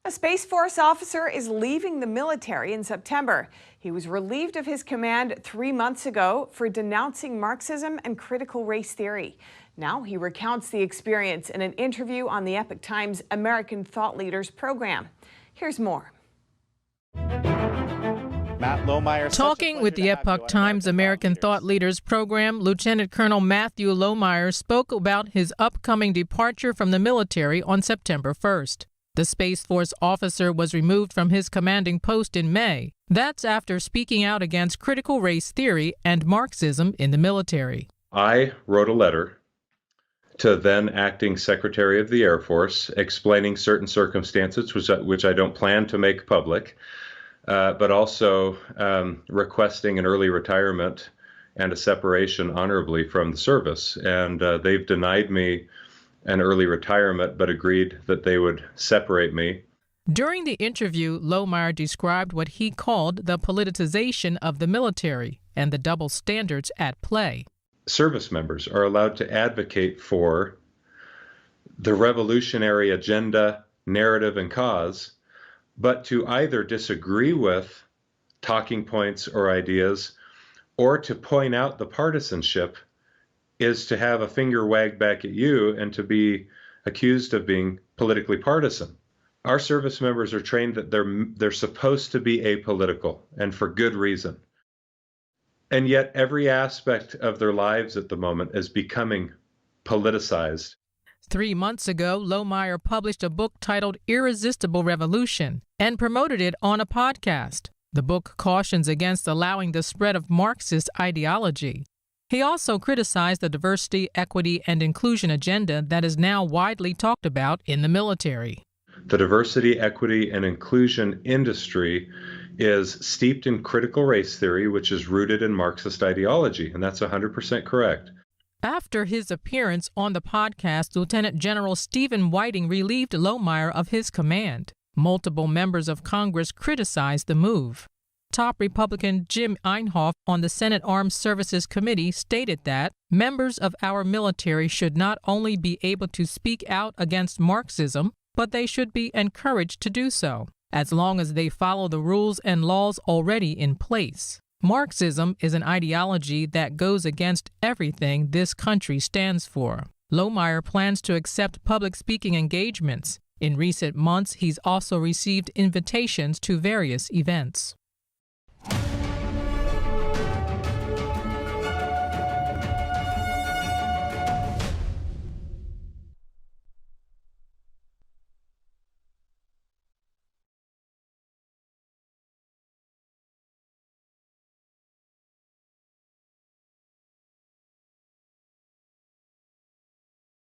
A Space Force officer is leaving the military in September. He was relieved of his command 3 months ago for denouncing Marxism and critical race theory. Now he recounts the experience in an interview on the Epoch Times American Thought Leaders program. Here's more. Talking with the Epoch Times American Thought Leaders program, Lieutenant Colonel Matthew Lohmeyer spoke about his upcoming departure from the military on September 1st. The Space Force officer was removed from his commanding post in May. That's after speaking out against critical race theory and Marxism in the military. I wrote a letter to then acting Secretary of the Air Force explaining certain circumstances which I don't plan to make public, but also requesting an early retirement and a separation honorably from the service. And they've denied me an early retirement, but agreed that they would separate me. During the interview, Lohmeyer described what he called the politicization of the military and the double standards at play. Service members are allowed to advocate for the revolutionary agenda, narrative, and cause, but to either disagree with talking points or ideas or to point out the partisanship is to have a finger wagged back at you and to be accused of being politically partisan. Our service members are trained that they're supposed to be apolitical, and for good reason. And yet every aspect of their lives at the moment is becoming politicized. 3 months ago, Lohmeyer published a book titled Irresistible Revolution and promoted it on a podcast. The book cautions against allowing the spread of Marxist ideology. He also criticized the diversity, equity, and inclusion agenda that is now widely talked about in the military. The diversity, equity, and inclusion industry is steeped in critical race theory, which is rooted in Marxist ideology, and that's 100% correct. After his appearance on the podcast, Lieutenant General Stephen Whiting relieved Lohmeyer of his command. Multiple members of Congress criticized the move. Top Republican Jim Inhofe on the Senate Armed Services Committee stated that members of our military should not only be able to speak out against Marxism, but they should be encouraged to do so, as long as they follow the rules and laws already in place. Marxism is an ideology that goes against everything this country stands for. Lohmeyer plans to accept public speaking engagements. In recent months, he's also received invitations to various events.